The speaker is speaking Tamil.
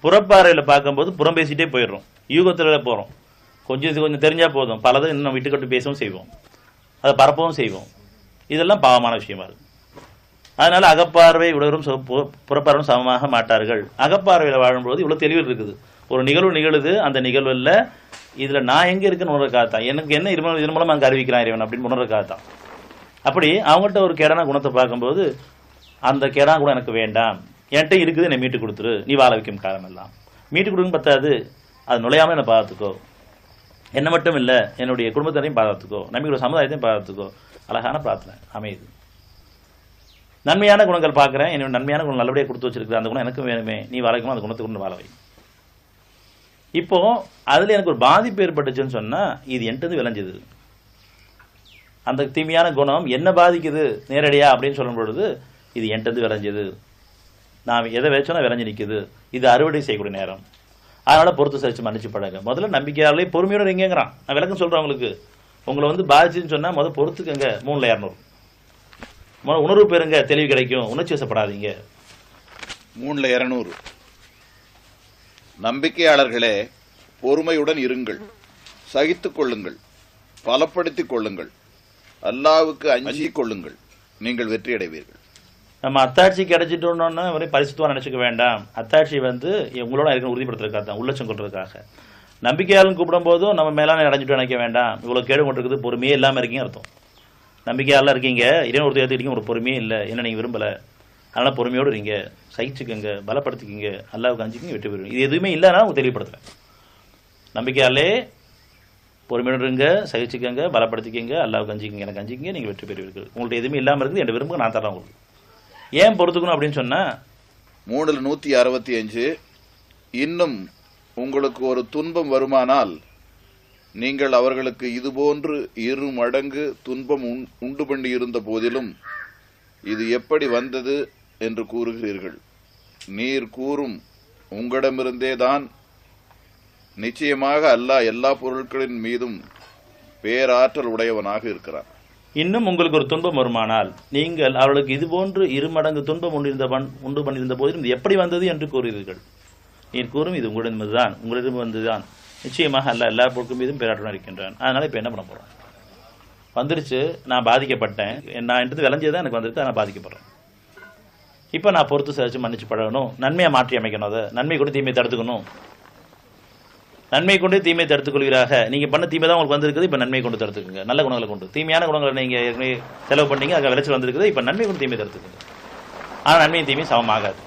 புறப்பாறையில் பார்க்கும்போது புறம் பேசிட்டே போயிடுறோம், யூகத்தில் போகிறோம். கொஞ்சம் தெரிஞ்சால் போதும், பலதும் இன்னும் விட்டுக்கட்டு பேசவும் செய்வோம், அதை பரப்பவும் செய்வோம். இதெல்லாம் பாவமான விஷயமா இருக்கு. அதனால அகப்பார்வை உடலும் புறப்பார்வையும் சமமாக மாட்டார்கள். அகப்பார்வையில் வாழும்போது இவ்வளோ தெளிவு இருக்குது. ஒரு நிகழ்வு நிகழுது, அந்த நிகழ்வில் இதில் நான் எங்கே இருக்குன்னு உணர்றதுக்காகத்தான், எனக்கு என்ன இதன் மூலம் அங்கே அறிவிக்கிறான் இறைவன் அப்படின்னு உணர்றதுக்காகத்தான். அப்படி அவங்கள்ட்ட ஒரு கேடான குணத்தை பார்க்கும்போது அந்த கேடான குணம் எனக்கு வேண்டாம், என்கிட்ட இருக்குது, என்னை மீட்டு கொடுத்துரு, நீ வாழ வைக்கும் காரணம் எல்லாம் மீட்டு கொடுக்குன்னு பத்தாது, அது நுழையாமல் என்னை பாதுகாத்துக்கோ, என்னை மட்டும் இல்லை என்னுடைய குடும்பத்தினரையும் பாதுகாத்துக்கோ, நம்பிக்கையோட சமுதாயத்தையும் பாதுகாத்துக்கோ. அழகான பிரார்த்தனை அமையுது. நன்மையான குணங்கள் பார்க்குறேன், என்னோட நன்மையான குணம் நல்லபடியாக கொடுத்து வச்சிருக்குது, அந்த குணம் எனக்கும் வேணுமே, நீ வாழைக்குமா அந்த குணத்தை கொண்டு வாழ வை. இப்போ அதில் எனக்கு ஒரு பாதிப்பு ஏற்பட்டுச்சுன்னு சொன்னால் இது என்கிட்ட விளைஞ்சது. அந்த தீமையான குணம் என்ன பாதிக்குது நேரடியா அப்படின்னு சொல்லும் பொழுது இது என்கிட்ட விளைஞ்சது, நான் எதை வச்சோன்னா விளைஞ்சு நிற்குது, இது அறுவடை செய்யக்கூடிய நேரம். அதனால் பொறுத்து சரிச்சு மன்னிச்சு பழங்க. முதல்ல நம்பிக்கையாலே பொறுமையோட இருங்கிறான். நான் விளக்கம் சொல்கிறேன் உங்களுக்கு. உங்களை பாதிச்சுன்னு சொன்னால் முதல் பொறுத்துக்கங்க, 3/200 உணர்வு பெறுங்க, தெளிவு கிடைக்கும், உணர்ச்சி வசப்படாதீங்க. 3/200 நம்பிக்கையாளர்களே, பொறுமையுடன் இருங்கள், சகித்துக் கொள்ளுங்கள், பலப்படுத்திக் கொள்ளுங்கள், அல்லாஹ்வுக்கு அஞ்சிக் கொள்ளுங்கள், நீங்கள் வெற்றி அடைவீர்கள். நம்ம அத்தாட்சி கிடைச்சிட்டோன்னு வரை பரிசுத்தமாக நினச்சிக்க வேண்டாம். அத்தாட்சி உங்களோட இருக்க உறுதிப்படுத்துறதுக்காக தான், உள்ளச்சம் கொள்றதுக்காக. நம்பிக்கையாளன் கூப்பிடும் போதும் நம்ம மேலான அடைஞ்சிட்டு நினைக்க வேண்டாம். இவ்வளோ கேடு கொண்டிருக்குது, பொறுமையே இல்லாமல் இருக்கீங்க அர்த்தம். நம்பிக்கையாளர் இருக்கீங்க, இறைவன் ஒருத்தர் ஏற்றுக்கிட்டீங்க, ஒரு பொறுமையே இல்லை, என்ன நீங்கள் விரும்பலை, அதனால் பொறுமையோடு இருங்க, சகிச்சுக்கங்க, பலப்படுத்திக்கிங்க, அல்லாஹ்வுக்கு அஞ்சிக்கிங்க, வெற்றி பெறுவீங்க. இது எதுவுமே இல்லைன்னா உங்களுக்கு தெளிவுபடுத்துகிறேன். நம்பிக்கையாலே பொறுமையோடு இருங்க, சகிச்சுக்கங்க, பலப்படுத்திக்கிங்க, அல்லாஹ்வுக்கு அஞ்சிக்கிங்க, எனக்கு அஞ்சிக்கிங்க, நீங்கள் வெற்றி பெறுவீர்கள். உங்கள்கிட்ட எதுவுமே இல்லாமல் இருக்குது, என் விரும்புங்க, நான் தரேன் உங்களுக்கு. ஏன் பொறுத்துக்கணும் அப்படின்னு சொன்னால் 3:165 இன்னும் உங்களுக்கு ஒரு துன்பம் வருமானால் நீங்கள் அவர்களுக்கு இதுபோன்று 2 மடங்கு துன்பம் உண்டு பண்ணி இருந்த போதிலும் இது எப்படி வந்தது என்று கூறுகிறீர்கள். நீர் கூறும் உங்களிடமிருந்தே தான். நிச்சயமாக அல்லாஹ் எல்லா பொருட்களின் மீதும் பேராற்றல் உடையவனாக இருக்கிறான். இன்னும் உங்களுக்கு ஒரு துன்பம் வருமானால் நீங்கள் அவர்களுக்கு இதுபோன்று 2 மடங்கு துன்பம் உண்டு பண்ணியிருந்த போதிலும் இது எப்படி வந்தது என்று கூறுகிறீர்கள். நீர் கூறும் இது உங்களிடம் வந்துதான். நிச்சயமாக அல்லாஹ் எல்லா பொருட்கள் மீதும் பேராற்றல் இருக்கின்றான். அதனால இப்போ என்ன பண்ண போகிறோம், வந்துருச்சு, நான் பாதிக்கப்பட்டேன், நான் என்றது விளைஞ்சதான் எனக்கு வந்துருக்கு, நான் பாதிக்கப்படுறேன். இப்போ நான் பொறுத்து சரிச்சு மன்னிச்சு பழகணும், நன்மையை மாற்றி அமைக்கணும், அதை நன்மை கொண்டு தீமையை தடுத்துக்கணும். நன்மை கொண்டு தீமையை தடுத்துக் கொள்கிறாக. நீங்கள் பண்ண தீமை தான் உங்களுக்கு வந்திருக்குது, இப்போ நன்மை கொண்டு தடுத்துக்குங்க. நல்ல குணங்களை கொண்டு, தீமையான குணங்களை நீங்கள் ஏற்கனவே செலவு பண்ணீங்க, அங்கே விளைச்சல் வந்திருக்குது, இப்போ நன்மை கொண்டு தீமையை தடுத்துக்குங்க. ஆனால் நன்மையும் தீமையும் சமமாகாது.